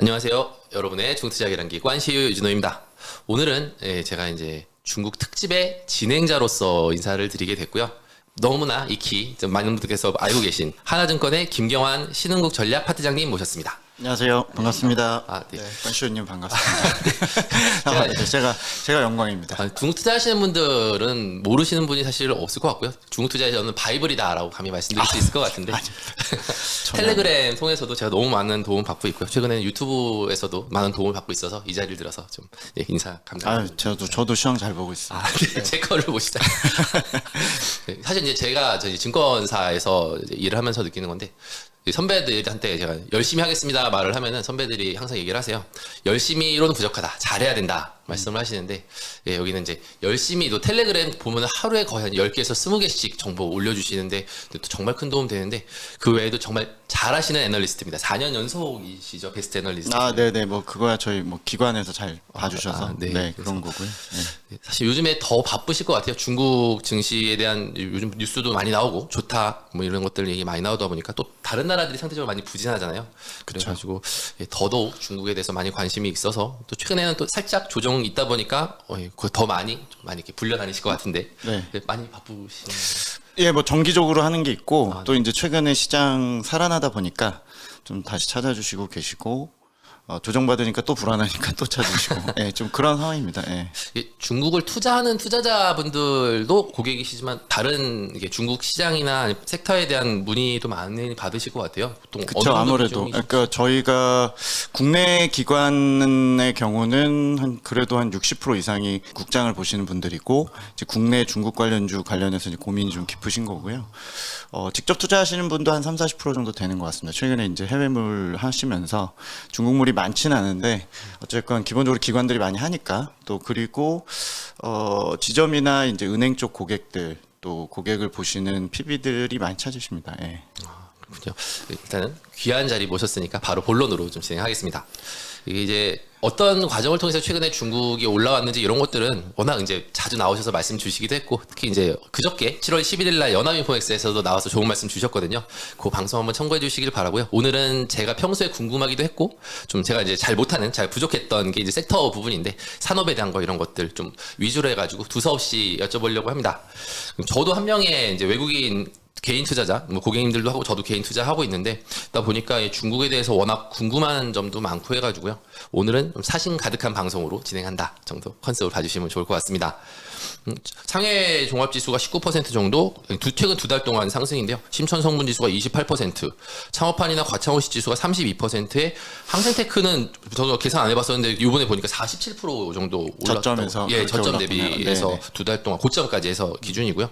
안녕하세요. 여러분의 중투자 계량기 관시유 유진호입니다. 오늘은 제가 이제 중국 특집의 진행자로서 인사를 드리게 됐고요. 너무나 익히 많은 분들께서 알고 계신 하나증권의 김경환 신흥국 전략 파트장님 모셨습니다. 안녕하세요. 반갑습니다. 네. 관시우님 반갑습니다. 제가 영광입니다. 중국 투자하시는 분들은 모르시는 분이 사실 없을 것 같고요. 중국 투자에 저는 바이블이다라고 감히 말씀드릴 수 있을 것 같은데 텔레그램 통해서도 제가 너무 많은 도움 받고 있고요. 최근에는 유튜브에서도 많은 도움을 받고 있어서 이 자리를 들어서 좀 인사 감사합니다. 저도 시황 잘 보고 있습니다. 네. 제 거를 보시다. 사실 이제 제가 저희 증권사에서 이제 일을 하면서 느끼는 건데. 선배들한테 제가 열심히 하겠습니다 말을 하면은 선배들이 항상 얘기를 하세요. 열심히로는 부족하다. 잘해야 된다. 말씀을 하시는데 여기는 이제 열심히도 텔레그램 보면 하루에 거의 한 10개에서 20개씩 정보 올려주시는데 또 정말 큰 도움 되는데 그 외에도 정말 잘하시는 애널리스트입니다. 4년 연속이시죠. 베스트 애널리스트. 네네. 그거야 저희 기관에서 잘 봐주셔서 네, 그런 거고요. 네. 사실 요즘에 더 바쁘실 것 같아요. 중국 증시에 대한 요즘 뉴스도 많이 나오고 좋다 이런 것들 얘기 많이 나오다 보니까 또 다른 나라들이 상대적으로 많이 부진하잖아요. 그래가지고 더더욱 중국에 대해서 많이 관심이 있어서 또 최근에는 또 살짝 조정이 있다 보니까 더 많이 이렇게 불려 다니실 것 같은데 많이 바쁘시는. 정기적으로 하는 게 있고 또 이제 최근에 시장 살아나다 보니까 좀 다시 찾아주시고 계시고. 조정받으니까 또 불안하니까 또 찾으시고 좀 그런 상황입니다. 중국을 투자하는 투자자분들도 고객이시지만 다른 중국 시장이나 섹터에 대한 문의도 많이 받으실 것 같아요. 보통 그렇죠. 아무래도 그러니까 저희가 국내 기관의 경우는 그래도 한 60% 이상이 국장을 보시는 분들이고 이제 국내 중국 관련주 관련해서 이제 고민이 좀 깊으신 거고요. 직접 투자하시는 분도 한 30-40% 정도 되는 것 같습니다. 최근에 이제 해외물 하시면서 중국물이 많지는 않은데 어쨌건 기본적으로 기관들이 많이 하니까 또 그리고 지점이나 이제 은행 쪽 고객들 또 고객을 보시는 PB들이 많이 찾으십니다. 그렇군요. 일단은 귀한 자리 모셨으니까 바로 본론으로 좀 진행하겠습니다. 이게 이제 어떤 과정을 통해서 최근에 중국이 올라왔는지 이런 것들은 워낙 이제 자주 나오셔서 말씀 주시기도 했고 특히 이제 그저께 7월 11일 날 연합인포엑스에서도 나와서 좋은 말씀 주셨거든요. 그 방송 한번 참고해 주시길 바라고요. 오늘은 제가 평소에 궁금하기도 했고 좀 제가 이제 잘 부족했던 게 이제 섹터 부분인데 산업에 대한 거 이런 것들 좀 위주로 해가지고 두서없이 여쭤보려고 합니다. 저도 한 명의 이제 외국인 개인 투자자, 고객님들도 하고 저도 개인 투자하고 있는데 다 보니까 중국에 대해서 워낙 궁금한 점도 많고 해가지고요. 오늘은 좀 사심 가득한 방송으로 진행한다 정도 컨셉으로 봐주시면 좋을 것 같습니다. 상해 종합지수가 19% 정도, 최근 2달 동안 상승인데요. 심천성분지수가 28%, 창업판이나 과창호시 지수가 32%에 항생테크는 저도 계산 안 해봤었는데 이번에 보니까 47% 정도 올랐다고. 저점 대비해서 2달 동안 고점까지 해서 기준이고요.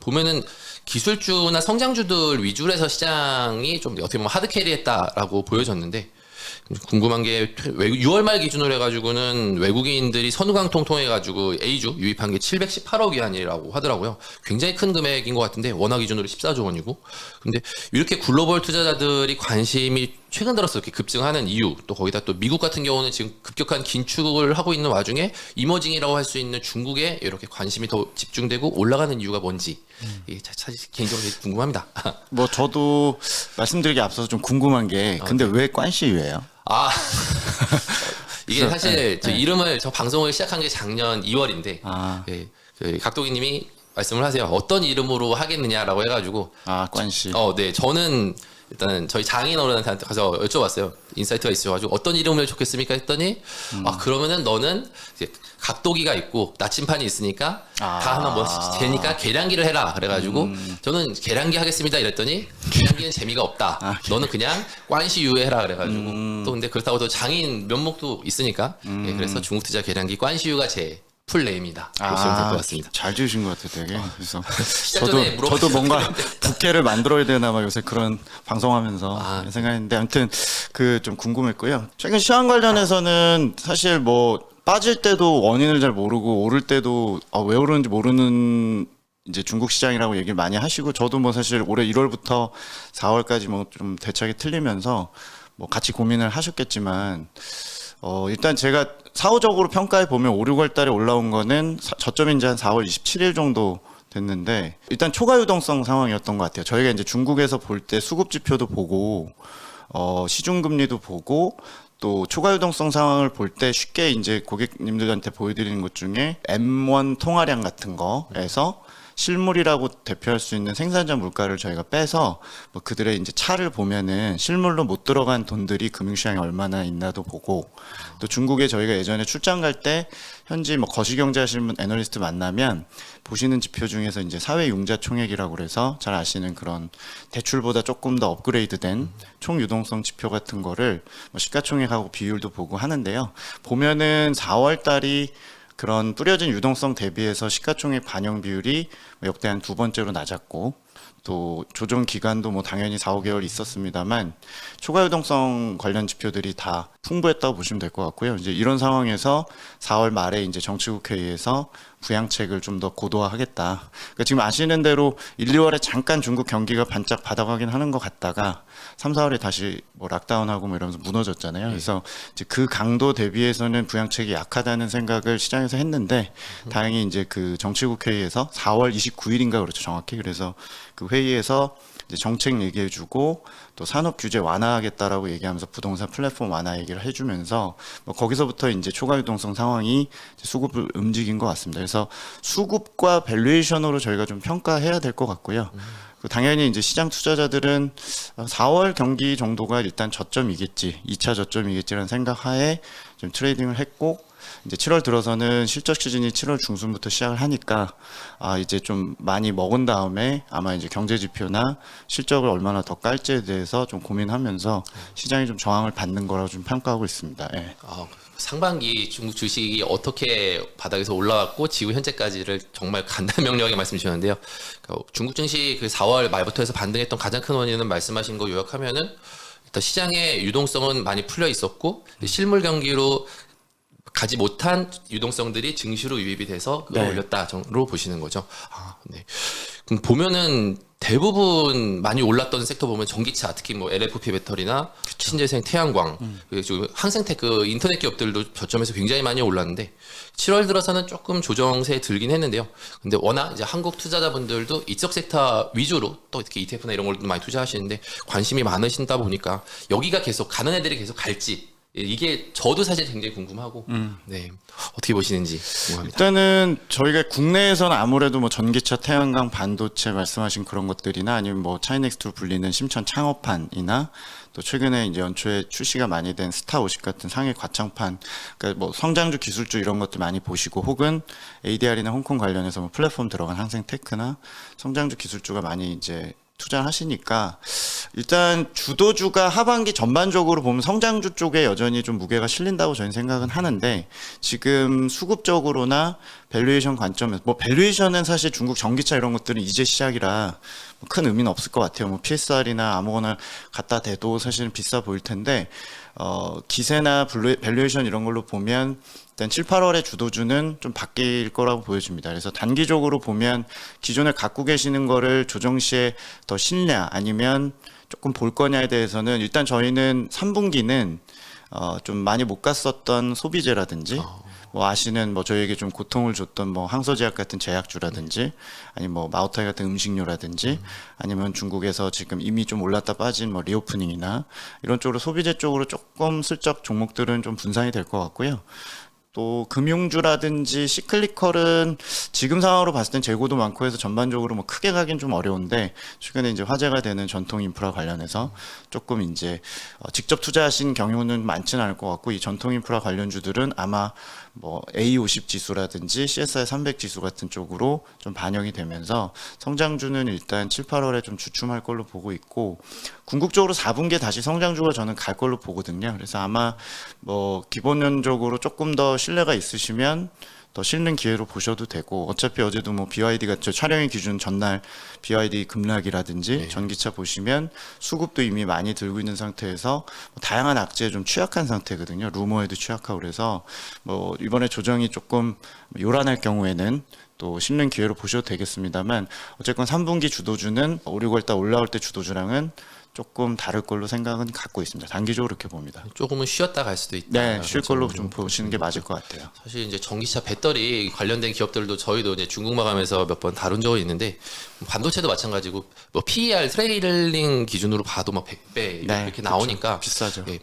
보면은 기술주나 성장주들 위주로 해서 시장이 좀 어떻게 보면 하드캐리했다라고 보여졌는데 궁금한 게 6월 말 기준으로 해가지고는 외국인들이 선후광통 통해가지고 A주 유입한 게 718억 위안이라고 하더라고요. 굉장히 큰 금액인 것 같은데 원화 기준으로 14조 원이고 근데 이렇게 글로벌 투자자들이 관심이 최근 들어서 이렇게 급증하는 이유 또 거기다 또 미국 같은 경우는 지금 급격한 긴축을 하고 있는 와중에 이머징이라고 할 수 있는 중국에 이렇게 관심이 더 집중되고 올라가는 이유가 뭔지 사실 개인적으로 궁금합니다. 저도 말씀드리기 앞서서 좀 궁금한 게 근데 왜 관시유예요? 이게 사실 저 이름을 저 방송을 시작한 게 작년 2월인데 각도기님이 말씀을 하세요. 어떤 이름으로 하겠느냐라고 해가지고 관시. 네 저는 일단 저희 장인 어른한테 가서 여쭤봤어요. 인사이트가 있어가지고 어떤 이름을 좋겠습니까 했더니 그러면은 너는 이제 각도기가 있고 나침판이 있으니까 다 하나 뭐 되니까 계량기를 해라 그래가지고 저는 계량기 하겠습니다 이랬더니 계량기는 재미가 없다. 너는 그냥 관시유에 해라 그래가지고 또 근데 그렇다고 또 장인 면목도 있으니까 그래서 중국투자 계량기 관시유가 제 풀네임이다. 보시면 될 것 같습니다. 잘 지으신 것 같아요, 되게. 그래서 저도 뭔가 부캐를 만들어야 되나 막 요새 그런 방송하면서 생각했는데 아무튼 좀 궁금했고요. 최근 시황 관련해서는 사실 빠질 때도 원인을 잘 모르고 오를 때도 왜 오르는지 모르는 이제 중국 시장이라고 얘기를 많이 하시고 저도 사실 올해 1월부터 4월까지 좀 대차게 틀리면서 같이 고민을 하셨겠지만 일단 제가 사후적으로 평가해 보면 5, 6월 달에 올라온 거는 저점이 이제 한 4월 27일 정도 됐는데 일단 초과 유동성 상황이었던 것 같아요. 저희가 이제 중국에서 볼 때 수급 지표도 보고 시중 금리도 보고 또 초과 유동성 상황을 볼 때 쉽게 이제 고객님들한테 보여드리는 것 중에 M1 통화량 같은 거에서 실물이라고 대표할 수 있는 생산자 물가를 저희가 빼서 뭐 그들의 이제 차를 보면은 실물로 못 들어간 돈들이 금융시장에 얼마나 있나도 보고, 또 중국에 저희가 예전에 출장 갈 때 현지 뭐 거시경제 하시는 분 애널리스트 만나면 보시는 지표 중에서 이제 사회융자 총액이라고 그래서 잘 아시는 그런 대출보다 조금 더 업그레이드된 총 유동성 지표 같은 거를 뭐 시가총액하고 비율도 보고 하는데요. 보면은 4월 달이 그런 뿌려진 유동성 대비해서 시가총액 반영 비율이 역대 한 두 번째로 낮았고, 또 조정 기간도 뭐 당연히 4, 5개월 있었습니다만 초과 유동성 관련 지표들이 다 풍부했다고 보시면 될 것 같고요. 이제 이런 상황에서 4월 말에 이제 정치국 회의에서 부양책을 좀 더 고도화하겠다. 그러니까 지금 아시는 대로 1, 2월에 잠깐 중국 경기가 반짝 바닥하긴 하는 것 같다가 3, 4월에 다시 뭐 락다운하고 뭐 이러면서 무너졌잖아요. 그래서 이제 그 강도 대비해서는 부양책이 약하다는 생각을 시장에서 했는데 다행히 이제 그 정치국 회의에서 4월 29일인가 그렇죠, 정확히. 그래서 그 회의에서 이제 정책 얘기해주고 또 산업 규제 완화하겠다라고 얘기하면서 부동산 플랫폼 완화 얘기를 해주면서 뭐 거기서부터 이제 초과 유동성 상황이 이제 수급을 움직인 것 같습니다. 그래서 수급과 밸류에이션으로 저희가 좀 평가해야 될 것 같고요. 당연히 이제 시장 투자자들은 4월 경기 정도가 일단 저점이겠지, 2차 저점이겠지라는 생각하에 좀 트레이딩을 했고, 이제 7월 들어서는 실적 시즌이 7월 중순부터 시작을 하니까 이제 좀 많이 먹은 다음에 아마 이제 경제 지표나 실적을 얼마나 더 깔지에 대해서 좀 고민하면서 시장이 좀 저항을 받는 거라고 좀 평가하고 있습니다. 예. 상반기 중국 주식이 어떻게 바닥에서 올라왔고 지금 현재까지를 정말 간단 명료하게 말씀 주셨는데요. 그러니까 중국 증시 그 4월 말부터 해서 반등했던 가장 큰 원인은 말씀하신 거 요약하면은 일단 시장의 유동성은 많이 풀려 있었고 실물 경기로 가지 못한 유동성들이 증시로 유입이 돼서 그걸 올렸다로 보시는 거죠. 네. 그럼 보면은 대부분 많이 올랐던 섹터 보면 전기차, 특히 뭐 LFP 배터리나 신재생, 태양광, 그리고 항생테크, 인터넷 기업들도 저점에서 굉장히 많이 올랐는데 7월 들어서는 조금 조정세에 들긴 했는데요. 근데 워낙 이제 한국 투자자분들도 이쪽 섹터 위주로 또 이렇게 ETF나 이런 걸도 많이 투자하시는데 관심이 많으신다 보니까 여기가 계속 가는 애들이 계속 갈지, 이게 저도 사실 굉장히 궁금하고 네, 어떻게 보시는지 궁금합니다. 일단은 저희가 국내에서는 아무래도 뭐 전기차, 태양광, 반도체 말씀하신 그런 것들이나 아니면 뭐 차이넥스트로 불리는 심천 창업판이나 또 최근에 이제 연초에 출시가 많이 된 스타50 같은 상해 과창판, 그러니까 뭐 성장주, 기술주 이런 것들 많이 보시고, 혹은 ADR이나 홍콩 관련해서 뭐 플랫폼 들어간 항생테크나 성장주, 기술주가 많이 이제 투자를 하시니까 일단 주도주가 하반기 전반적으로 보면 성장주 쪽에 여전히 좀 무게가 실린다고 저는 생각은 하는데, 지금 수급적으로나 밸류에이션 관점에서 뭐 밸류에이션은 사실 중국 전기차 이런 것들은 이제 시작이라 큰 의미는 없을 것 같아요. 뭐 PSR이나 아무거나 갖다 대도 사실은 비싸 보일 텐데 기세나 밸류에이션 이런 걸로 보면 일단 7, 8월의 주도주는 좀 바뀔 거라고 보여집니다. 그래서 단기적으로 보면 기존에 갖고 계시는 거를 조정 시에 더 실냐 아니면 조금 볼 거냐에 대해서는 일단 저희는 3분기는 좀 많이 못 갔었던 소비재라든지 뭐 아시는 뭐 저희에게 좀 고통을 줬던 뭐 항서제약 같은 제약주라든지 아니면 뭐 마오타이 같은 음식료라든지 아니면 중국에서 지금 이미 좀 올랐다 빠진 뭐 리오프닝이나 이런 쪽으로 소비재 쪽으로 조금 슬쩍 종목들은 좀 분산이 될 것 같고요. 또 금융주라든지 시클리컬은 지금 상황으로 봤을 땐 재고도 많고 해서 전반적으로 뭐 크게 가긴 좀 어려운데, 최근에 이제 화제가 되는 전통 인프라 관련해서 조금 이제 직접 투자하신 경우는 많지는 않을 것 같고, 이 전통 인프라 관련주들은 아마 뭐 A50 지수라든지 CSI 300 지수 같은 쪽으로 좀 반영이 되면서 성장주는 일단 7, 8월에 좀 주춤할 걸로 보고 있고, 궁극적으로 4분기에 다시 성장주가 저는 갈 걸로 보거든요. 그래서 아마 뭐 기본적으로 조금 더 신뢰가 있으시면 더 실는 기회로 보셔도 되고, 어차피 어제도 뭐 BYD가 저 촬영의 기준 전날 BYD 급락이라든지 전기차 보시면 수급도 이미 많이 들고 있는 상태에서 다양한 악재에 좀 취약한 상태거든요. 루머에도 취약하고, 그래서 뭐 이번에 조정이 조금 요란할 경우에는 또 실는 기회로 보셔도 되겠습니다만, 어쨌건 3분기 주도주는 5, 6월달 올라올 때 주도주랑은 조금 다를 걸로 생각은 갖고 있습니다. 단기적으로 그렇게 봅니다. 조금은 쉬었다 갈 수도 있다. 네, 쉴 걸로 좀 보시는 게 맞을 것 같아요. 사실 이제 전기차 배터리 관련된 기업들도 저희도 이제 중국 마감에서 몇 번 다룬 적이 있는데, 반도체도 마찬가지고 뭐 PER 트레일링 기준으로 봐도 막 100배 이렇게 나오니까 비싸죠. 예,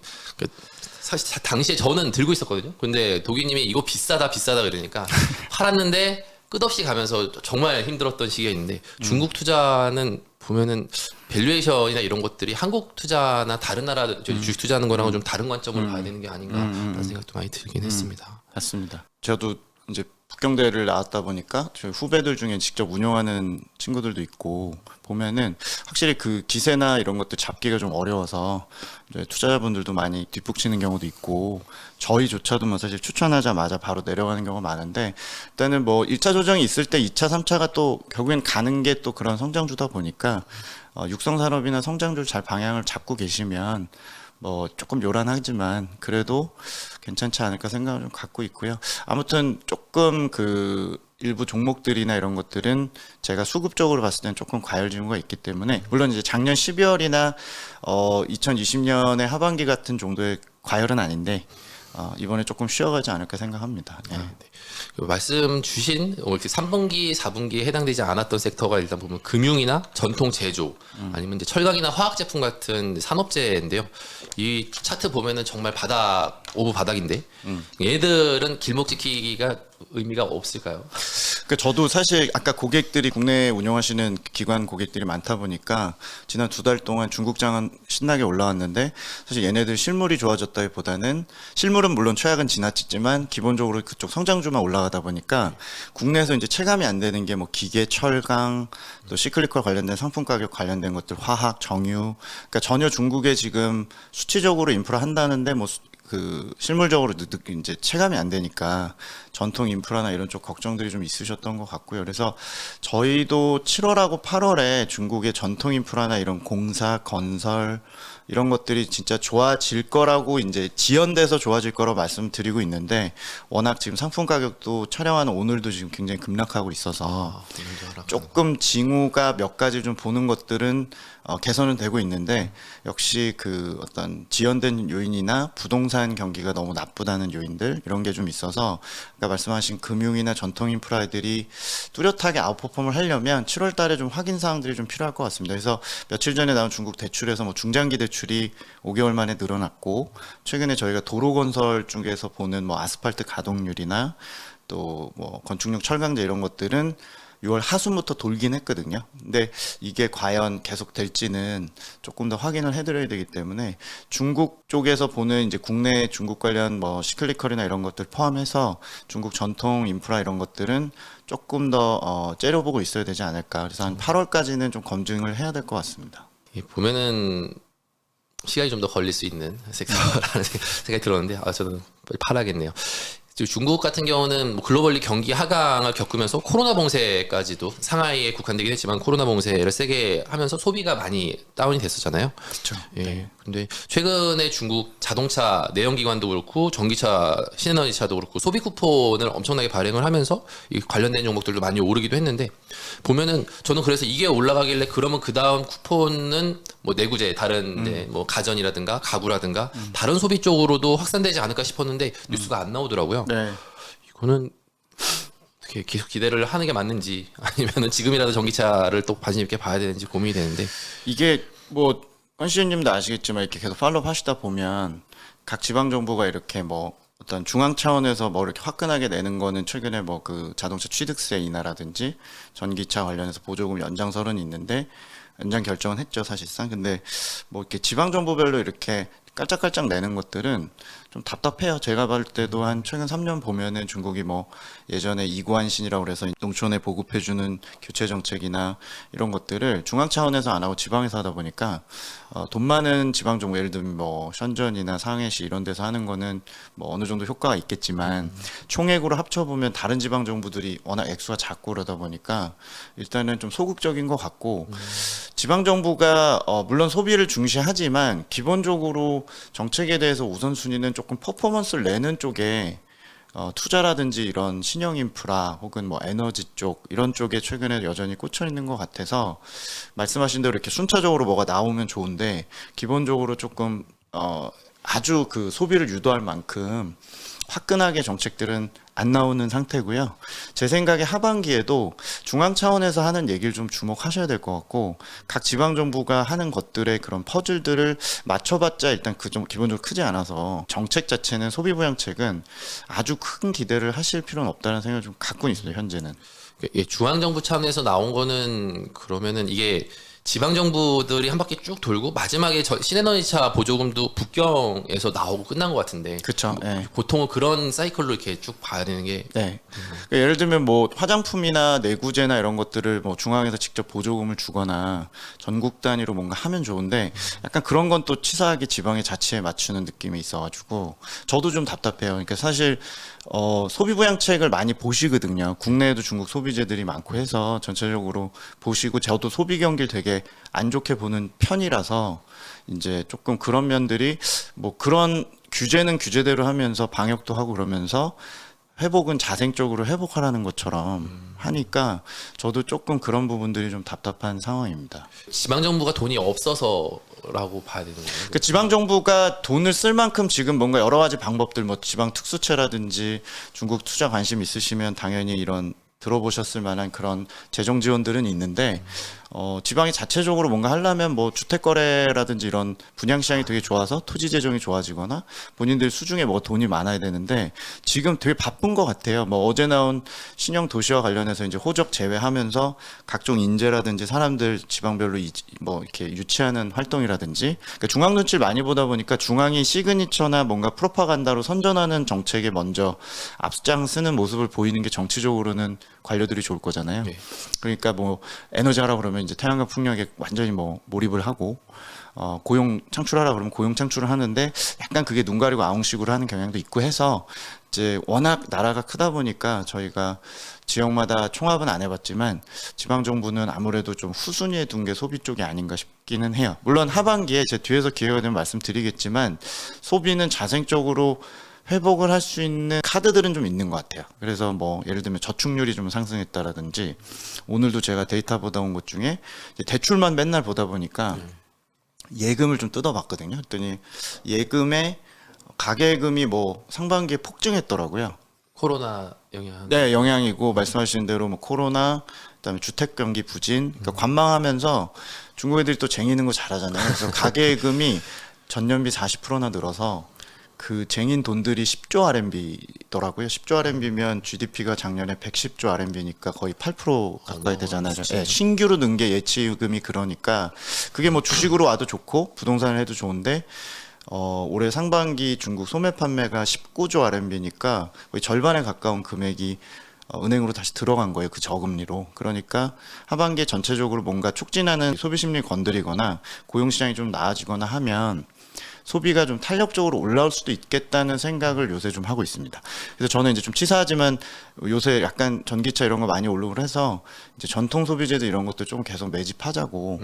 사실 당시에 저는 들고 있었거든요. 근데 도기님이 이거 비싸다 그러니까 팔았는데 끝없이 가면서 정말 힘들었던 시기가 있는데 중국 투자는 보면은 밸류에이션이나 이런 것들이 한국 투자나 다른 나라 주식 투자하는 거랑은 좀 다른 관점으로 봐야 되는 게 아닌가라는 생각도 많이 들긴 했습니다. 맞습니다. 저도 이제 북경대를 나왔다 보니까 저희 후배들 중에 직접 운영하는 친구들도 있고 보면은 확실히 그 기세나 이런 것들 잡기가 좀 어려워서 이제 투자자분들도 많이 뒷북치는 경우도 있고 저희조차도 뭐 사실 추천하자마자 바로 내려가는 경우가 많은데 일단은 뭐 1차 조정이 있을 때 2차, 3차가 또 결국엔 가는 게 또 그런 성장주다 보니까 육성산업이나 성장주 잘 방향을 잡고 계시면 뭐 조금 요란하지만 그래도 괜찮지 않을까 생각을 좀 갖고 있고요. 아무튼 조금 그 일부 종목들이나 이런 것들은 제가 수급적으로 봤을 때는 조금 과열 징후가 있기 때문에 물론 이제 작년 12월이나 2020년의 하반기 같은 정도의 과열은 아닌데 이번에 조금 쉬어가지 않을까 생각합니다. 네. 말씀 주신 이렇게 3분기, 4분기에 해당되지 않았던 섹터가 일단 보면 금융이나 전통 제조 아니면 이제 철강이나 화학 제품 같은 산업재인데요. 이 차트 보면은 정말 바닥 오브 바닥인데 얘들은 길목 지키기가 의미가 없을까요? 그러니까 저도 사실 아까 고객들이 국내에 운영하시는 기관 고객들이 많다 보니까 지난 2달 동안 중국장은 신나게 올라왔는데 사실 얘네들 실물이 좋아졌다기보다는 실물은 물론 최악은 지나치지만 기본적으로 그쪽 성장주만 올라가다 보니까 국내에서 이제 체감이 안 되는 게 뭐 기계, 철강, 또 시클리컬 관련된 상품 가격 관련된 것들, 화학, 정유, 그러니까 전혀 중국에 지금 수치적으로 인프라 한다는데 뭐 그 실물적으로 이제 체감이 안 되니까 전통 인프라나 이런 쪽 걱정들이 좀 있으셨던 것 같고요. 그래서 저희도 7월하고 8월에 중국의 전통 인프라나 이런 공사, 건설 이런 것들이 진짜 좋아질 거라고 이제 지연돼서 좋아질 거라고 말씀드리고 있는데 워낙 지금 상품 가격도 촬영하는 오늘도 지금 굉장히 급락하고 있어서 조금 징후가 몇 가지 좀 보는 것들은 개선은 되고 있는데 역시 그 어떤 지연된 요인이나 부동산 경기가 너무 나쁘다는 요인들 이런 게 좀 있어서 아까 말씀하신 금융이나 전통 인프라들이 뚜렷하게 아웃퍼폼을 하려면 7월 달에 좀 확인 사항들이 좀 필요할 것 같습니다. 그래서 며칠 전에 나온 중국 대출에서 뭐 중장기 대출이 5개월 만에 늘어났고 최근에 저희가 도로 건설 쪽에서 보는 뭐 아스팔트 가동률이나 또 뭐 건축용 철강제 이런 것들은 6월 하순부터 돌긴 했거든요. 근데 이게 과연 계속 될지는 조금 더 확인을 해드려야 되기 때문에 중국 쪽에서 보는 이제 국내 중국 관련 뭐 시클리컬이나 이런 것들 포함해서 중국 전통 인프라 이런 것들은 조금 더 째려보고 있어야 되지 않을까. 그래서 한 8월까지는 좀 검증을 해야 될 것 같습니다. 보면은 시간이 좀 더 걸릴 수 있는 섹터라는 생각이 들었는데 저는 빨리 팔아야겠네요. 중국 같은 경우는 뭐 글로벌리 경기 하강을 겪으면서 코로나 봉쇄까지도 상하이에 국한되긴 했지만 코로나 봉쇄를 세게 하면서 소비가 많이 다운이 됐었잖아요. 그렇죠. 예. 네. 근데 최근에 중국 자동차 내연기관도 그렇고 전기차, 신에너지차도 그렇고 소비 쿠폰을 엄청나게 발행을 하면서 이 관련된 종목들도 많이 오르기도 했는데 보면은 저는 그래서 이게 올라가길래 그러면 그 다음 쿠폰은 뭐 내구재 다른 뭐 가전이라든가 가구라든가 다른 소비 쪽으로도 확산되지 않을까 싶었는데 뉴스가 안 나오더라고요. 네. 이거는 어떻게 계속 기대를 하는 게 맞는지 아니면은 지금이라도 전기차를 또 관심 있게 봐야 되는지 고민이 되는데 이게 뭐 헌시님도 아시겠지만 이렇게 계속 팔로우 하시다 보면 각 지방 정부가 이렇게 뭐 어떤 중앙 차원에서 뭐 이렇게 화끈하게 내는 거는 최근에 뭐 그 자동차 취득세 인하라든지 전기차 관련해서 보조금 연장설은 있는데 연장 결정은 했죠 사실상. 근데 뭐 이렇게 지방 정부별로 이렇게 깔짝깔짝 내는 것들은 좀 답답해요. 제가 볼 때도 한 최근 3년 보면은 중국이 뭐 예전에 이구안신이라고 그래서 농촌에 보급해주는 교체 정책이나 이런 것들을 중앙 차원에서 안 하고 지방에서 하다 보니까 돈 많은 지방 정부 예를 들면 뭐 션전이나 상해시 이런 데서 하는 거는 뭐 어느 정도 효과가 있겠지만 총액으로 합쳐보면 다른 지방 정부들이 워낙 액수가 작고 그러다 보니까 일단은 좀 소극적인 것 같고 지방 정부가 물론 소비를 중시하지만 기본적으로 정책에 대해서 우선순위는 조금 퍼포먼스를 내는 쪽에 투자라든지 이런 신형 인프라 혹은 뭐 에너지 쪽 이런 쪽에 최근에 여전히 꽂혀 있는 것 같아서 말씀하신 대로 이렇게 순차적으로 뭐가 나오면 좋은데 기본적으로 조금 아주 그 소비를 유도할 만큼 화끈하게 정책들은 안 나오는 상태고요. 제 생각에 하반기에도 중앙 차원에서 하는 얘기를 좀 주목하셔야 될 것 같고, 각 지방 정부가 하는 것들의 그런 퍼즐들을 맞춰봤자 일단 그 좀 기본적으로 크지 않아서 정책 자체는 소비 부양책은 아주 큰 기대를 하실 필요는 없다는 생각을 좀 갖고 있습니다. 현재는. 예, 중앙정부 차원에서 나온 거는 그러면은 이게 지방정부들이 한 바퀴 쭉 돌고 마지막에 신에너지차 보조금도 북경에서 나오고 끝난 것 같은데. 그렇죠. 네. 보통은 그런 사이클로 이렇게 쭉 봐야 되는 게. 네. 그러니까 예를 들면 뭐 화장품이나 내구재나 이런 것들을 뭐 중앙에서 직접 보조금을 주거나 전국 단위로 뭔가 하면 좋은데 약간 그런 건 또 치사하게 지방의 자치에 맞추는 느낌이 있어가지고 저도 좀 답답해요. 그러니까 사실 소비 부양책을 많이 보시거든요. 국내에도 중국 소비재들이 많고 해서 전체적으로 보시고 저도 소비 경기를 되게 안 좋게 보는 편이라서 이제 조금 그런 면들이 뭐 그런 규제는 규제대로 하면서 방역도 하고 그러면서 회복은 자생적으로 회복하라는 것처럼 하니까 저도 조금 그런 부분들이 좀 답답한 상황입니다. 지방정부가 돈이 없어서라고 봐야 되는 거예요? 그 지방 정부가 돈을 쓸 만큼 지금 뭔가 여러 가지 방법들 뭐 지방 특수채라든지 중국 투자 관심 있으시면 당연히 이런 들어보셨을 만한 그런 재정 지원들은 있는데 지방이 자체적으로 뭔가 하려면 뭐 주택 거래라든지 이런 분양 시장이 되게 좋아서 토지 재정이 좋아지거나 본인들 수중에 뭐 돈이 많아야 되는데 지금 되게 바쁜 것 같아요. 뭐 어제 나온 신형 도시와 관련해서 이제 호적 제외하면서 각종 인재라든지 사람들 지방별로 뭐 이렇게 유치하는 활동이라든지 그러니까 중앙 눈치를 많이 보다 보니까 중앙이 시그니처나 뭔가 프로파간다로 선전하는 정책에 먼저 앞장서는 모습을 보이는 게 정치적으로는 관료들이 좋을 거잖아요. 네. 그러니까 뭐 에너지 하라 그러면 이제 태양광 풍력에 완전히 뭐 몰입을 하고 고용 창출하라 그러면 고용 창출을 하는데 약간 그게 눈 가리고 아웅식으로 하는 경향도 있고 해서 이제 워낙 나라가 크다 보니까 저희가 지역마다 총합은 안 해봤지만 지방 정부는 아무래도 좀 후순위에 둔 게 소비 쪽이 아닌가 싶기는 해요. 물론 하반기에 제 뒤에서 기회가 되면 말씀드리겠지만 소비는 자생적으로 회복을 할 수 있는 카드들은 좀 있는 것 같아요. 그래서 뭐 예를 들면 저축률이 좀 상승했다라든지 오늘도 제가 데이터 보다 온 것 중에 이제 대출만 맨날 보다 보니까 예금을 좀 뜯어봤거든요. 그랬더니 예금의 가계금이 뭐 상반기에 폭증했더라고요. 코로나 영향. 네, 영향이고 말씀하신 대로 뭐 코로나 그다음에 주택 경기 부진 그러니까 관망하면서 중국 애들이 또 쟁이는 거 잘하잖아요. 그래서 가계금이 전년비 40%나 늘어서 그 쟁인 돈들이 10조 RMB더라고요. 10조 RMB면 GDP가 작년에 110조 RMB니까 거의 8% 가까이 되잖아요. 네, 신규로 는 게 예치금이 그러니까 그게 뭐 주식으로 와도 좋고 부동산을 해도 좋은데 올해 상반기 중국 소매 판매가 19조 RMB니까 거의 절반에 가까운 금액이 은행으로 다시 들어간 거예요. 그 저금리로. 그러니까 하반기에 전체적으로 뭔가 촉진하는 소비 심리 건드리거나 고용 시장이 좀 나아지거나 하면 소비가 좀 탄력적으로 올라올 수도 있겠다는 생각을 요새 좀 하고 있습니다. 그래서 저는 이제 좀 치사하지만 요새 약간 전기차 이런 거 많이 오르고 해서 이제 전통 소비재들 이런 것도 좀 계속 매집하자고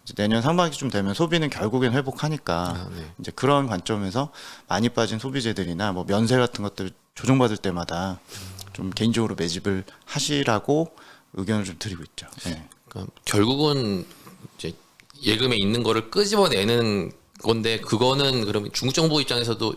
이제 내년 상반기쯤 되면 소비는 결국엔 회복하니까 네. 이제 그런 관점에서 많이 빠진 소비재들이나 뭐 면세 같은 것들 조정받을 때마다 좀 개인적으로 매집을 하시라고 의견을 좀 드리고 있죠. 네. 그러니까 결국은 이제 예금에 있는 거를 끄집어내는 건데 그거는 그러면 중국 정부 입장에서도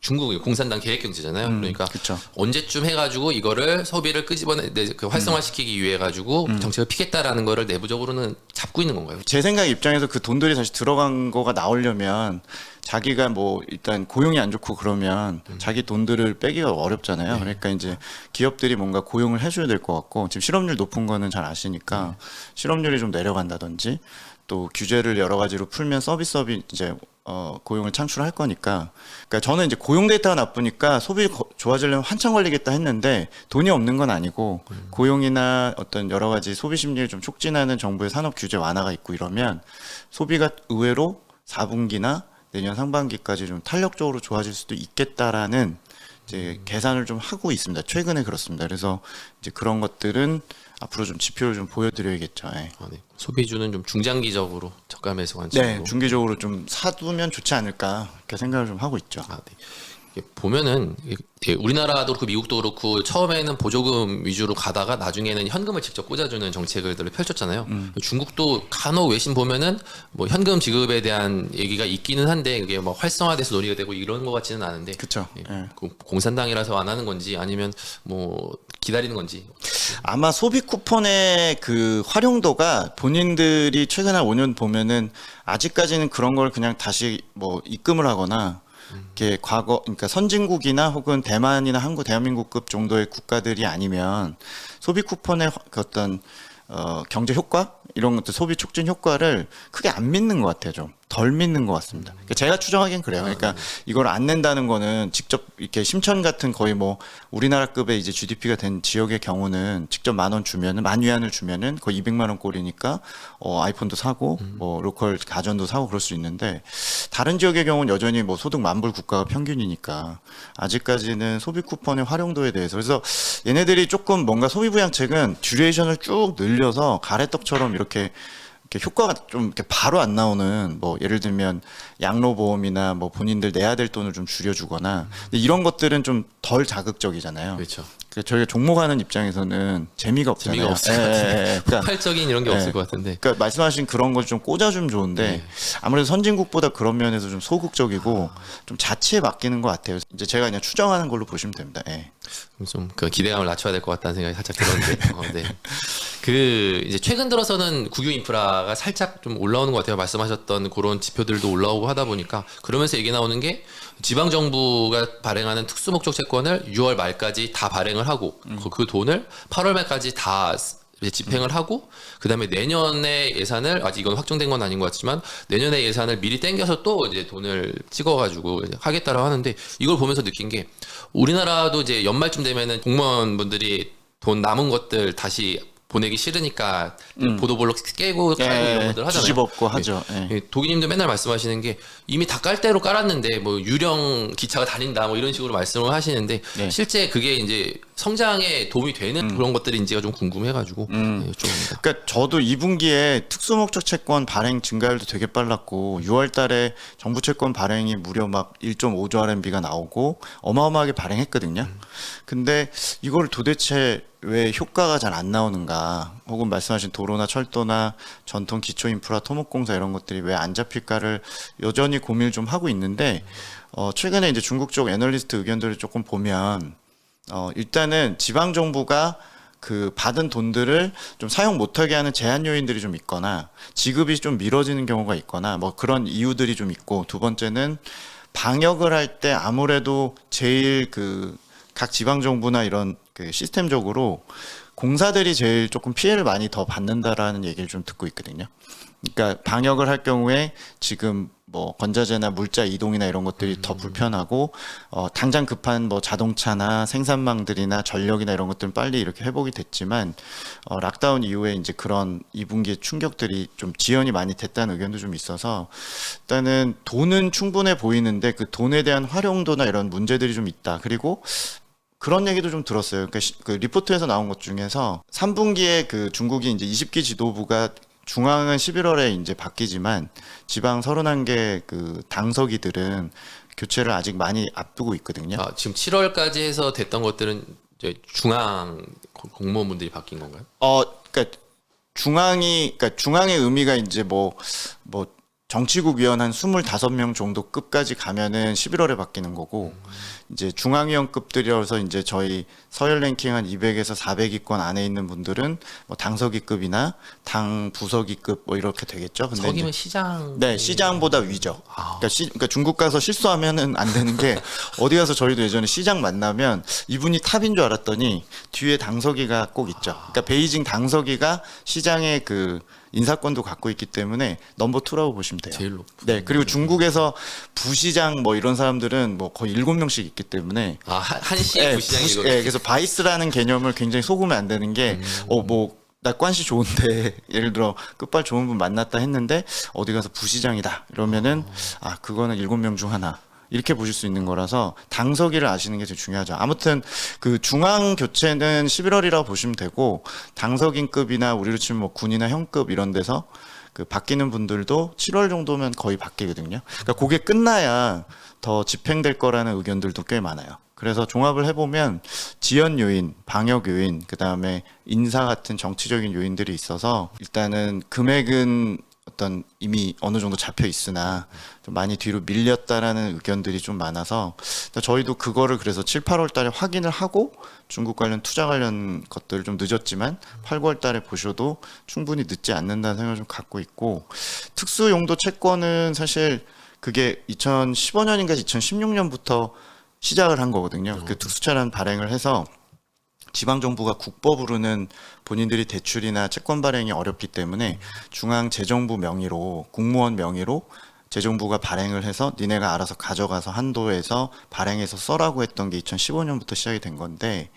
중국 공산당 계획 경제잖아요. 그러니까 그쵸. 언제쯤 해가지고 이거를 소비를 그 활성화시키기 위해 가지고 정책을 피겠다라는 거를 내부적으로는 잡고 있는 건가요? 제 생각 입장에서 그 돈들이 다시 들어간 거가 나오려면 자기가 뭐 일단 고용이 안 좋고 그러면 자기 돈들을 빼기가 어렵잖아요. 그러니까 이제 기업들이 뭔가 고용을 해줘야 될 것 같고 지금 실업률 높은 거는 잘 아시니까 실업률이 좀 내려간다든지 또 규제를 여러 가지로 풀면 서비스업이 이제 고용을 창출할 거니까. 그러니까 저는 이제 고용 데이터가 나쁘니까 소비 좋아지려면 한참 걸리겠다 했는데 돈이 없는 건 아니고 고용이나 어떤 여러 가지 소비 심리를 좀 촉진하는 정부의 산업 규제 완화가 있고 이러면 소비가 의외로 4분기나 내년 상반기까지 좀 탄력적으로 좋아질 수도 있겠다라는 이제 계산을 좀 하고 있습니다. 최근에 그렇습니다. 그래서 이제 그런 것들은 앞으로 좀 지표를 좀 보여드려야겠죠. 네. 네. 소비주는 좀 중장기적으로 저감해서 관점으로. 네, 중기적으로 좀 사두면 좋지 않을까 이렇게 생각을 좀 하고 있죠. 네. 보면은 우리나라도 그렇고 미국도 그렇고 처음에는 보조금 위주로 가다가 나중에는 현금을 직접 꽂아주는 정책들을 펼쳤잖아요. 중국도 간혹 외신 보면은 뭐 현금 지급에 대한 얘기가 있기는 한데 이게 뭐 활성화돼서 논의가 되고 이런 것 같지는 않은데. 그렇죠. 예. 공산당이라서 안 하는 건지 아니면 뭐 기다리는 건지. 아마 소비 쿠폰의 그 활용도가 본인들이 최근 한 5년 보면은 아직까지는 그런 걸 그냥 다시 뭐 입금을 하거나 이렇게 과거 그러니까 선진국이나 혹은 대만이나 한국 대한민국급 정도의 국가들이 아니면 소비 쿠폰의 그 어떤 경제 효과 이런 것들 소비 촉진 효과를 크게 안 믿는 것 같아요. 좀 덜 믿는 것 같습니다. 그러니까 제가 추정하기엔 그래요. 그러니까 이걸 안 낸다는 거는 직접 이렇게 심천 같은 거의 뭐 우리나라급의 이제 GDP가 된 지역의 경우는 직접 10,000원 주면은 10,000위안을 주면은 거의 200만 원 꼴이니까 아이폰도 사고 뭐 로컬 가전도 사고 그럴 수 있는데 다른 지역의 경우는 여전히 뭐 소득 만불 국가가 평균이니까 아직까지는 소비 쿠폰의 활용도에 대해서 그래서 얘네들이 조금 뭔가 소비 부양책은 듀레이션을 쭉 늘려서 가래떡처럼 이렇게 효과가 좀 이렇게 바로 안 나오는 뭐 예를 들면 양로보험이나 뭐 본인들 내야 될 돈을 좀 줄여주거나 근데 이런 것들은 좀 덜 자극적이잖아요. 그렇죠. 그러니까 저희가 종목하는 입장에서는 재미가 없잖아요. 재미가 없을 것 같은데. 그러니까, 폭발적인 이런 게 없을 것 같은데. 그러니까 말씀하신 그런 걸 좀 꽂아주면 좋은데 아무래도 선진국보다 그런 면에서 좀 소극적이고 좀 자치에 맡기는 것 같아요. 이제 제가 그냥 추정하는 걸로 보시면 됩니다. 좀 그 기대감을 낮춰야 될 것 같다는 생각이 살짝 들었는데. 네. 그 이제 최근 들어서는 국유 인프라가 살짝 좀 올라오는 것 같아요. 말씀하셨던 그런 지표들도 올라오고 하다 보니까 그러면서 얘기 나오는 게 지방 정부가 발행하는 특수 목적 채권을 6월 말까지 다 발행을 하고 그 돈을 8월 말까지 다 이제 집행을 하고 그다음에 내년에 예산을 아직 이건 확정된 건 아닌 것 같지만 내년에 예산을 미리 땡겨서 또 이제 돈을 찍어가지고 하겠다라고 하는데 이걸 보면서 느낀 게 우리나라도 이제 연말쯤 되면은 공무원분들이 돈 남은 것들 다시 보내기 싫으니까 보도블록 깨고 깔고 이런 것들 하잖아요. 뒤집었고 하죠. 도기님도 맨날 말씀하시는 게 이미 다 깔 대로 깔았는데 뭐 유령 기차가 다닌다 뭐 이런 식으로 말씀을 하시는데 실제 그게 이제 성장에 도움이 되는 그런 것들인지가 좀 궁금해가지고 여쭤봅니다. 그러니까 저도 2분기에 특수목적 채권 발행 증가율도 되게 빨랐고 6월달에 정부 채권 발행이 무려 막 1.5조 RMB가 나오고 어마어마하게 발행했거든요. 근데 이걸 도대체 왜 효과가 잘 안 나오는가 혹은 말씀하신 도로나 철도나 전통 기초 인프라 토목공사 이런 것들이 왜 안 잡힐까를 여전히 고민을 좀 하고 있는데 최근에 이제 중국 쪽 애널리스트 의견들을 조금 보면 일단은 지방 정부가 그 받은 돈들을 좀 사용 못하게 하는 제한 요인들이 좀 있거나 지급이 좀 미뤄지는 경우가 있거나 뭐 그런 이유들이 좀 있고 두 번째는 방역을 할 때 아무래도 제일 그 각 지방 정부나 이런 그 시스템적으로 공사들이 제일 조금 피해를 많이 더 받는다라는 얘기를 좀 듣고 있거든요. 그러니까 방역을 할 경우에 지금 뭐 건자재나 물자 이동이나 이런 것들이 더 불편하고 당장 급한 뭐 자동차나 생산망들이나 전력이나 이런 것들은 빨리 이렇게 회복이 됐지만 락다운 이후에 이제 그런 2분기의 충격들이 좀 지연이 많이 됐다는 의견도 좀 있어서 일단은 돈은 충분해 보이는데 그 돈에 대한 활용도나 이런 문제들이 좀 있다. 그리고 그런 얘기도 좀 들었어요. 그러니까 그 리포트에서 나온 것 중에서 3분기에 그 중국이 이제 20기 지도부가 중앙은 11월에 이제 바뀌지만 지방 31개 그 당서기들은 교체를 아직 많이 앞두고 있거든요. 지금 7월까지 해서 됐던 것들은 이제 중앙 공무원분들이 바뀐 건가요? 그러니까 중앙의 의미가 이제 뭐 정치국 위원 한 25명 정도 급까지 가면은 11월에 바뀌는 거고 이제 중앙위원급들이어서 이제 저희 서열 랭킹 한 200에서 400위권 안에 있는 분들은 뭐 당서기급이나 당 부서기급 뭐 이렇게 되겠죠. 근데 서기면 시장. 네, 시장보다 위죠. 그러니까 중국 가서 실수하면은 안 되는 게 어디 가서 저희도 예전에 시장 만나면 이분이 탑인 줄 알았더니 뒤에 당서기가 꼭 있죠. 그러니까 베이징 당서기가 시장의 그 인사권도 갖고 있기 때문에 넘버 2라고 보시면 돼요. 제일 높은. 네, 그리고 중국에서 부시장 뭐 이런 사람들은 뭐 거의 7명씩 있기 때문에 한시의 부시장이 그래서 바이스라는 개념을 굉장히 속으면 안 되는 게 나 관시 좋은데 예를 들어 끝발 좋은 분 만났다 했는데 어디 가서 부시장이다 이러면은 그거는 7명 중 하나 이렇게 보실 수 있는 거라서 당서기를 아시는 게 제일 중요하죠. 아무튼 그 중앙 교체는 11월이라고 보시면 되고 당석인급이나 우리로 치면 뭐 군이나 형급 이런 데서 그 바뀌는 분들도 7월 정도면 거의 바뀌거든요. 그러니까 그게 끝나야 더 집행될 거라는 의견들도 꽤 많아요. 그래서 종합을 해보면 지연 요인, 방역 요인, 그 다음에 인사 같은 정치적인 요인들이 있어서 일단은 금액은 어떤 이미 어느 정도 잡혀 있으나 좀 많이 뒤로 밀렸다라는 의견들이 좀 많아서 저희도 그거를 그래서 7, 8월 달에 확인을 하고 중국 관련 투자 관련 것들을 좀 늦었지만 8, 9월 달에 보셔도 충분히 늦지 않는다는 생각을 좀 갖고 있고 특수 용도 채권은 사실 그게 2015년인가 2016년부터 시작을 한 거거든요. 그 특수차량 발행을 해서 지방정부가 국법으로는 본인들이 대출이나 채권 발행이 어렵기 때문에 중앙재정부 명의로 국무원 명의로 재정부가 발행을 해서 니네가 알아서 가져가서 한도에서 발행해서 써라고 했던 게 2015년부터 시작이 된 건데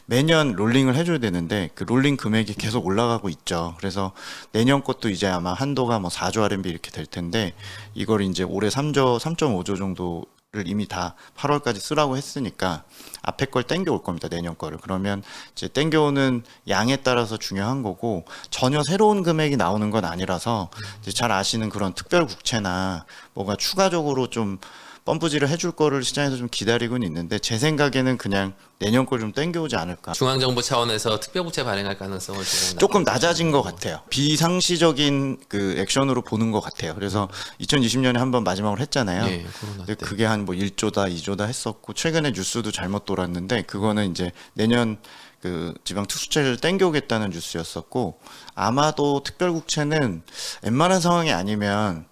매년 롤링을 해줘야 되는데 그 롤링 금액이 계속 올라가고 있죠. 그래서 내년 것도 이제 아마 한도가 뭐 4조 RMB 이렇게 될 텐데 이걸 이제 올해 3.5조 정도 를 이미 다 8월까지 쓰라고 했으니까 앞에 걸 땡겨올 겁니다. 내년 거를. 그러면 이제 땡겨오는 양에 따라서 중요한 거고 전혀 새로운 금액이 나오는 건 아니라서 이제 잘 아시는 그런 특별 국채나 뭐가 추가적으로 좀 펌프질을 해줄 거를 시장에서 좀 기다리고는 있는데 제 생각에는 그냥 내년 걸 좀 땡겨오지 않을까. 중앙정부 차원에서 특별국채 발행할 가능성을 조금 낮아진 것 같아요. 비상시적인 그 액션으로 보는 것 같아요. 그래서 2020년에 한번 마지막으로 했잖아요. 예, 코로나 근데 때. 그게 한 뭐 1조다, 2조다 했었고 최근에 뉴스도 잘못 돌았는데 그거는 이제 내년 그 지방 특수채를 땡겨오겠다는 뉴스였었고 아마도 특별국채는 웬만한 상황이 아니면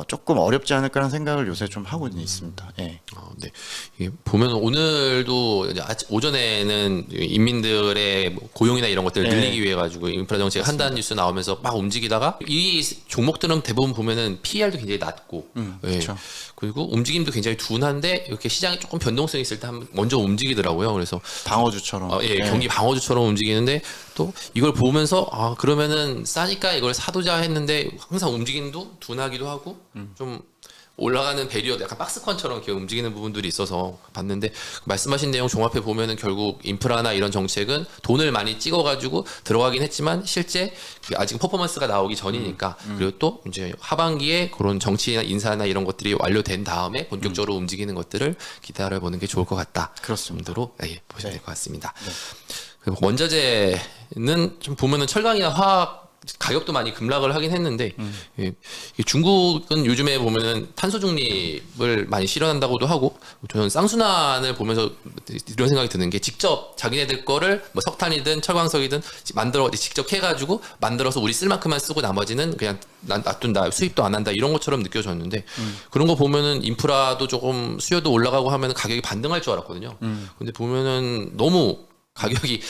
조금 어렵지 않을까라는 생각을 요새 좀 하고 있습니다. 예. 네. 이게 보면 오늘도 이제 오전에는 인민들의 뭐 고용이나 이런 것들을 네. 늘리기 위해 가지고 인프라 정책 한다는 뉴스 나오면서 막 움직이다가 이 종목들은 대부분 보면은 PER도 굉장히 낮고, 예. 그렇죠. 그리고 움직임도 굉장히 둔한데 이렇게 시장이 조금 변동성이 있을 때 먼저 움직이더라고요. 그래서 방어주처럼. 예, 경기 방어주처럼 움직이는데 또 이걸 보면서 아 그러면은 싸니까 이걸 사두자 했는데 항상 움직임도 둔하기도 하고 좀 올라가는 배리어 약간 박스권처럼 이렇게 움직이는 부분들이 있어서 봤는데 말씀하신 내용 종합해 보면은 결국 인프라나 이런 정책은 돈을 많이 찍어가지고 들어가긴 했지만 실제 아직 퍼포먼스가 나오기 전이니까 그리고 또 이제 하반기에 그런 정치나 인사나 이런 것들이 완료된 다음에 본격적으로 움직이는 것들을 기다려 보는 게 좋을 것 같다. 그렇습니다. 정도로 예, 보시면 될 것 같습니다. 그리고 원자재는 좀 보면은 철강이나 화학 가격도 많이 급락을 하긴 했는데 예, 이게 중국은 요즘에 보면은 탄소 중립을 많이 실현한다고도 하고 저는 쌍순환을 보면서 이런 생각이 드는 게 직접 자기네들 거를 뭐 석탄이든 철광석이든 만들어 직접 해가지고 만들어서 우리 쓸 만큼만 쓰고 나머지는 그냥 놔둔다 수입도 안 한다 이런 것처럼 느껴졌는데 그런 거 보면은 인프라도 조금 수요도 올라가고 하면 가격이 반등할 줄 알았거든요. 근데 보면은 너무 가격이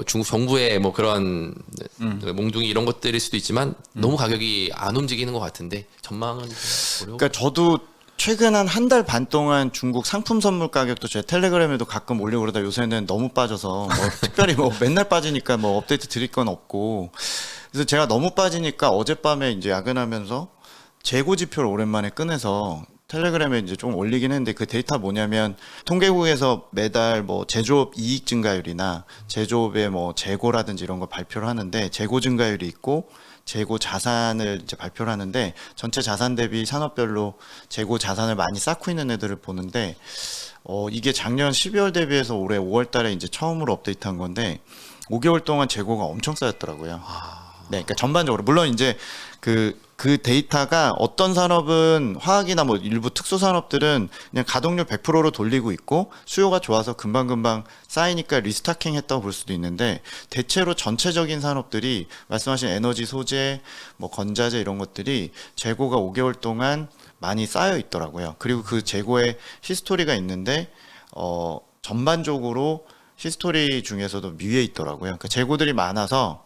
중국 정부의 뭐 그런 몽둥이 이런 것들일 수도 있지만 너무 가격이 안 움직이는 것 같은데 전망은 어려워. 그러니까 저도 최근 한 달 반 동안 중국 상품 선물 가격도 제 텔레그램에도 가끔 올리고 그러다 요새는 너무 빠져서 뭐 특별히 뭐 맨날 빠지니까 뭐 업데이트 드릴 건 없고 그래서 제가 너무 빠지니까 어젯밤에 이제 야근하면서 재고 지표를 오랜만에 꺼내서 텔레그램에 이제 좀 올리긴 했는데 그 데이터 뭐냐면 통계국에서 매달 뭐 제조업 이익 증가율이나 제조업의 뭐 재고라든지 이런 거 발표를 하는데 재고 증가율이 있고 재고 자산을 이제 발표를 하는데 전체 자산 대비 산업별로 재고 자산을 많이 쌓고 있는 애들을 보는데 이게 작년 12월 대비해서 올해 5월 달에 이제 처음으로 업데이트한 건데 5개월 동안 재고가 엄청 쌓였더라고요. 네, 그러니까 전반적으로 물론 이제 그 데이터가 어떤 산업은 화학이나 뭐 일부 특수 산업들은 그냥 가동률 100%로 돌리고 있고 수요가 좋아서 금방금방 쌓이니까 리스타킹 했다고 볼 수도 있는데 대체로 전체적인 산업들이 말씀하신 에너지 소재, 뭐 건자재 이런 것들이 재고가 5개월 동안 많이 쌓여 있더라고요. 그리고 그 재고에 히스토리가 있는데 전반적으로 히스토리 중에서도 위에 있더라고요. 그러니까 재고들이 많아서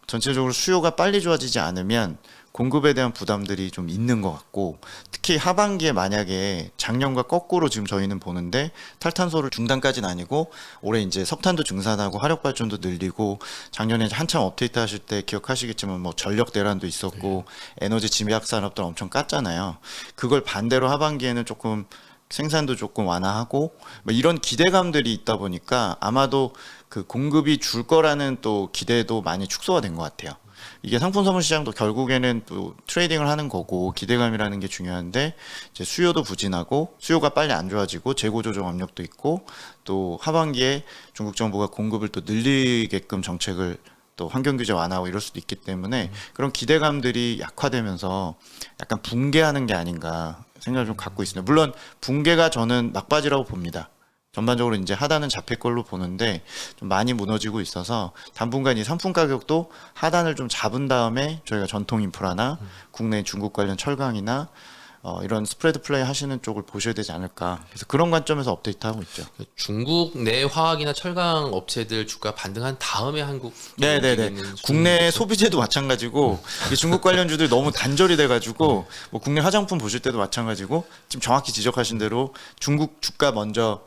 전체적으로 수요가 빨리 좋아지지 않으면 공급에 대한 부담들이 좀 있는 것 같고 특히 하반기에 만약에 작년과 거꾸로 지금 저희는 보는데 탈탄소를 중단까지는 아니고 올해 이제 석탄도 증산하고 화력발전도 늘리고 작년에 이제 한참 업데이트 하실 때 기억하시겠지만 뭐 전력 대란도 있었고 에너지 집약 산업들 엄청 깠잖아요. 그걸 반대로 하반기에는 조금 생산도 조금 완화하고 뭐 이런 기대감들이 있다 보니까 아마도 그 공급이 줄 거라는 또 기대도 많이 축소가 된 것 같아요. 이게 상품 선물 시장도 결국에는 또 트레이딩을 하는 거고 기대감이라는 게 중요한데 이제 수요도 부진하고 수요가 빨리 안 좋아지고 재고 조정 압력도 있고 또 하반기에 중국 정부가 공급을 또 늘리게끔 정책을 또 환경 규제 완화하고 이럴 수도 있기 때문에 그런 기대감들이 약화되면서 약간 붕괴하는 게 아닌가 생각을 좀 갖고 있습니다. 물론 붕괴가 저는 막바지라고 봅니다. 전반적으로 이제 하단은 잡힐 걸로 보는데 좀 많이 무너지고 있어서 당분간 이 상품 가격도 하단을 좀 잡은 다음에 저희가 전통 인프라나 국내 중국 관련 철강이나 이런 스프레드 플레이 하시는 쪽을 보셔야 되지 않을까. 그래서 그런 관점에서 업데이트하고 있죠. 중국 내 화학이나 철강 업체들 주가 반등한 다음에 한국 네네네. 국내 소비재도 마찬가지고 이게 중국 관련주들이 너무 단절이 돼가지고 뭐 국내 화장품 보실 때도 마찬가지고 지금 정확히 지적하신 대로 중국 주가 먼저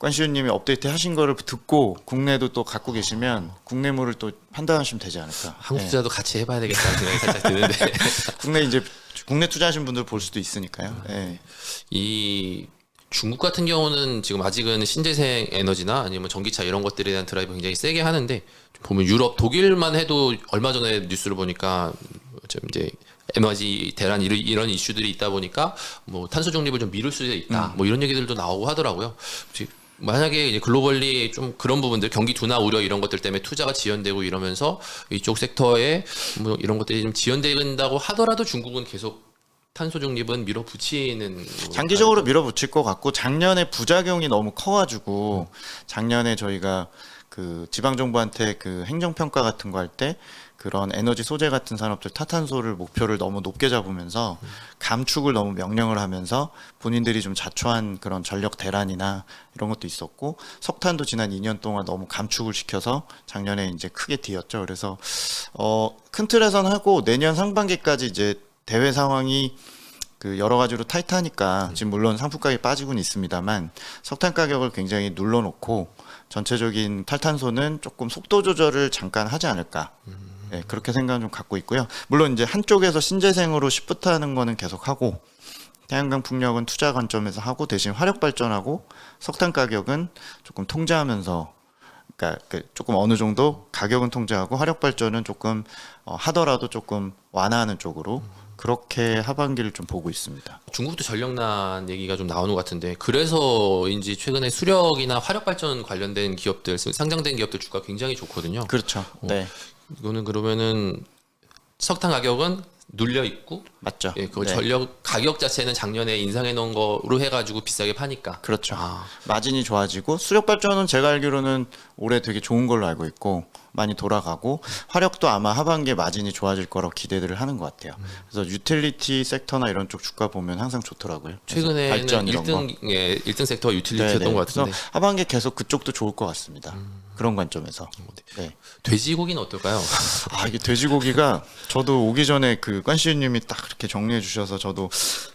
관시윤님이 업데이트 하신 거를 듣고 국내도 또 갖고 계시면 국내물을 또 판단하시면 되지 않을까. 한국 투자도 같이 해봐야 되겠다는 생각이 살짝 드는데 국내 투자하신 분들 볼 수도 있으니까요. 네. 이 중국 같은 경우는 지금 아직은 신재생 에너지나 아니면 전기차 이런 것들에 대한 드라이브 굉장히 세게 하는데 보면 유럽, 독일만 해도 얼마 전에 뉴스를 보니까 좀 이제 에너지 대란 이런 이슈들이 있다 보니까 뭐 탄소 중립을 좀 미룰 수도 있다. 뭐 이런 얘기들도 나오고 하더라고요. 만약에 이제 글로벌리 좀 그런 부분들 경기 둔화 우려 이런 것들 때문에 투자가 지연되고 이러면서 이쪽 섹터에 뭐 이런 것들이 좀 지연된다고 하더라도 중국은 계속 탄소 중립은 밀어붙이는 장기적으로 밀어붙일 것 같고 작년에 부작용이 너무 커가지고 작년에 저희가 그 지방 정부한테 그 행정 평가 같은 거 할 때 그런 에너지 소재 같은 산업들 타탄소를 목표를 너무 높게 잡으면서 감축을 너무 명령을 하면서 본인들이 좀 자초한 그런 전력 대란이나 이런 것도 있었고 석탄도 지난 2년 동안 너무 감축을 시켜서 작년에 이제 크게 뒤었죠. 그래서 큰 틀에선 하고 내년 상반기까지 이제 대외 상황이 그 여러 가지로 타이트하니까 지금 물론 상품 가격이 빠지고는 있습니다만 석탄 가격을 굉장히 눌러놓고 전체적인 탈탄소는 조금 속도 조절을 잠깐 하지 않을까. 네, 그렇게 생각은 좀 갖고 있고요. 물론 이제 한쪽에서 신재생으로 시프트하는 거는 계속 하고 태양광 풍력은 투자 관점에서 하고 대신 화력 발전하고 석탄 가격은 조금 통제하면서 그러니까 조금 어느 정도 가격은 통제하고 화력 발전은 조금 하더라도 조금 완화하는 쪽으로 그렇게 하반기를 좀 보고 있습니다. 중국도 전력난 얘기가 좀 나오는 것 같은데 그래서인지 최근에 수력이나 화력 발전 관련된 기업들 상장된 기업들 주가 굉장히 좋거든요. 그렇죠. 네. 이거는 그러면은 석탄 가격은 눌려 있고 맞죠. 예, 그 네. 전력 가격 자체는 작년에 인상해 놓은 거로 해가지고 비싸게 파니까. 그렇죠. 마진이 좋아지고 수력 발전은 제가 알기로는 올해 되게 좋은 걸로 알고 있고 많이 돌아가고 화력도 아마 하반기에 마진이 좋아질 거라고 기대를 하는 것 같아요. 그래서 유틸리티 섹터나 이런 쪽 주가 보면 항상 좋더라고요. 최근에는 발전 이런 1등 예, 1등 섹터가 유틸리티였던 네네. 것 같은데. 그래서 하반기에 계속 그쪽도 좋을 것 같습니다. 그런 관점에서. 네. 돼지고기는 어떨까요? 이게 돼지고기가 저도 오기 전에 그 관시윤님이 딱 이렇게 정리해 주셔서 저도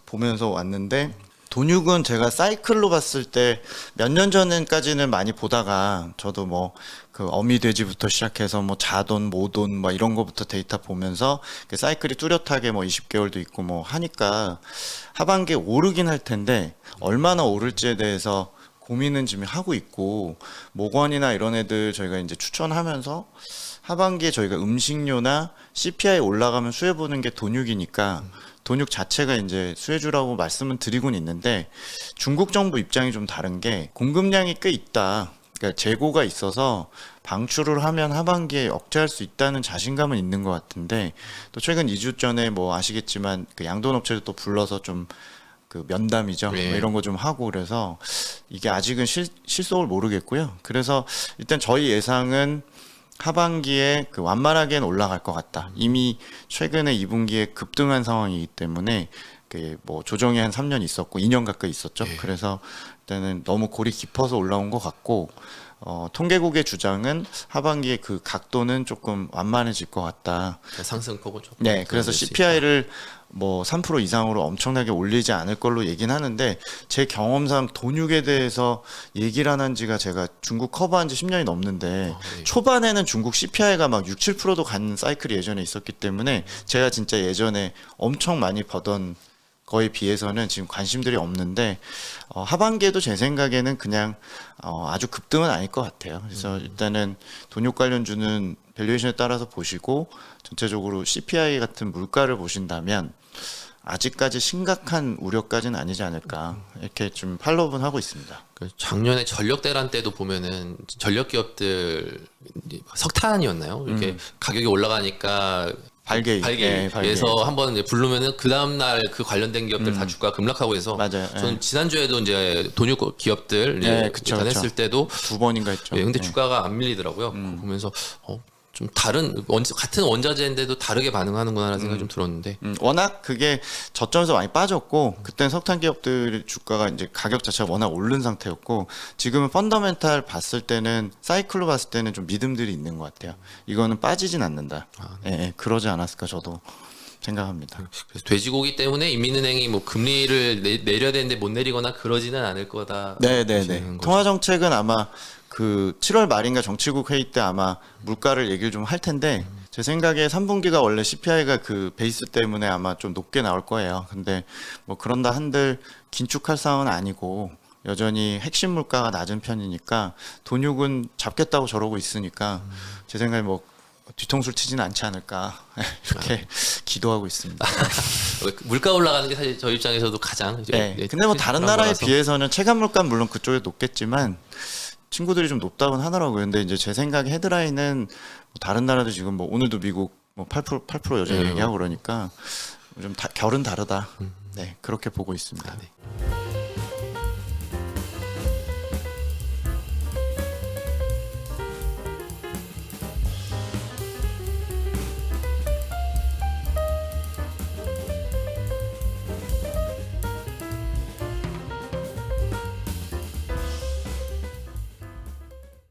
보면서 왔는데 돈육은 제가 사이클로 봤을 때 몇 년 전까지는 많이 보다가 저도 뭐 그 어미돼지부터 시작해서 뭐 자돈, 모돈 뭐 이런 거부터 데이터 보면서 그 사이클이 뚜렷하게 뭐 20개월도 있고 뭐 하니까 하반기에 오르긴 할 텐데 얼마나 오를지에 대해서 고민은 지금 하고 있고 모건이나 이런 애들 저희가 이제 추천하면서 하반기에 저희가 음식료나 CPI 올라가면 수혜 보는 게 돈육이니까 돈육 자체가 이제 수혜주라고 말씀은 드리곤 있는데 중국 정부 입장이 좀 다른 게 공급량이 꽤 있다. 그러니까 재고가 있어서 방출을 하면 하반기에 억제할 수 있다는 자신감은 있는 것 같은데 또 최근 2주 전에 뭐 아시겠지만 그 양돈 업체를 또 불러서 좀 그 면담이죠. 네. 뭐 이런 거 좀 하고 그래서 이게 아직은 실속을 모르겠고요. 그래서 일단 저희 예상은 하반기에 그 완만하게는 올라갈 것 같다. 이미 최근에 2분기에 급등한 상황이기 때문에 그 뭐 조정이 한 3년 있었고 2년 가까이 있었죠. 네. 그래서 일단은 너무 골이 깊어서 올라온 것 같고 통계국의 주장은 하반기에 그 각도는 조금 완만해질 것 같다. 상승폭은 조금. 네, 그래서 CPI를 뭐 3% 이상으로 엄청나게 올리지 않을 걸로 얘기는 하는데 제 경험상 돈육에 대해서 얘기를 안 한 지가 제가 중국 커버한 지 10년이 넘는데 네. 초반에는 중국 CPI가 막 6, 7%도 가는 사이클이 예전에 있었기 때문에 제가 진짜 예전에 엄청 많이 버던 거에 비해서는 지금 관심들이 없는데 하반기에도 제 생각에는 그냥 아주 급등은 아닐 것 같아요. 그래서 일단은 돈육 관련주는 밸류에이션에 따라서 보시고 전체적으로 CPI 같은 물가를 보신다면 아직까지 심각한 우려까지는 아니지 않을까 이렇게 좀 팔로우는 하고 있습니다. 작년에 전력 대란 때도 보면은 전력 기업들 석탄이었나요? 이렇게 가격이 올라가니까 발개에서 한번 부르면은 그 다음 날 그 관련된 기업들 다 주가 급락하고 해서 맞아요. 저는 지난주에도 이제 돈육 기업들 했을 때도 2번인가 했죠. 근데 주가가 안 밀리더라고요. 보면서 좀 다른 같은 원자재인데도 다르게 반응하는구나라는 생각이 좀 들었는데 워낙 그게 저점에서 많이 빠졌고 그때는 석탄 기업들 주가가 이제 가격 자체가 워낙 오른 상태였고 지금은 펀더멘탈 봤을 때는 사이클로 봤을 때는 좀 믿음들이 있는 것 같아요. 이거는 빠지진 않는다. 네, 그러지 않았을까 저도 생각합니다. 그래서 돼지고기 때문에 인민은행이 뭐 금리를 내려야 되는데 못 내리거나 그러지는 않을 거다. 네네네. 통화 정책은 아마 그 7월 말인가 정치국 회의 때 아마 물가를 얘기를 좀 할 텐데 제 생각에 3분기가 원래 CPI가 그 베이스 때문에 아마 좀 높게 나올 거예요. 근데 뭐 그런다 한들 긴축할 상황은 아니고 여전히 핵심 물가가 낮은 편이니까 돈육은 잡겠다고 저러고 있으니까 제 생각에 뭐 뒤통수를 치지는 않지 않을까 이렇게 기도하고 있습니다. 물가 올라가는 게 사실 저희 입장에서도 가장 근데 뭐 다른 나라에 비해서는 체감 물가는 물론 그쪽에 높겠지만 친구들이 좀 높다고는 하더라고요. 근데 이제 제 생각에 헤드라인은 뭐 다른 나라도 지금 뭐 오늘도 미국 뭐 8% 여전히 얘기하고 그러니까 좀 결은 다르다. 네, 그렇게 보고 있습니다. 네.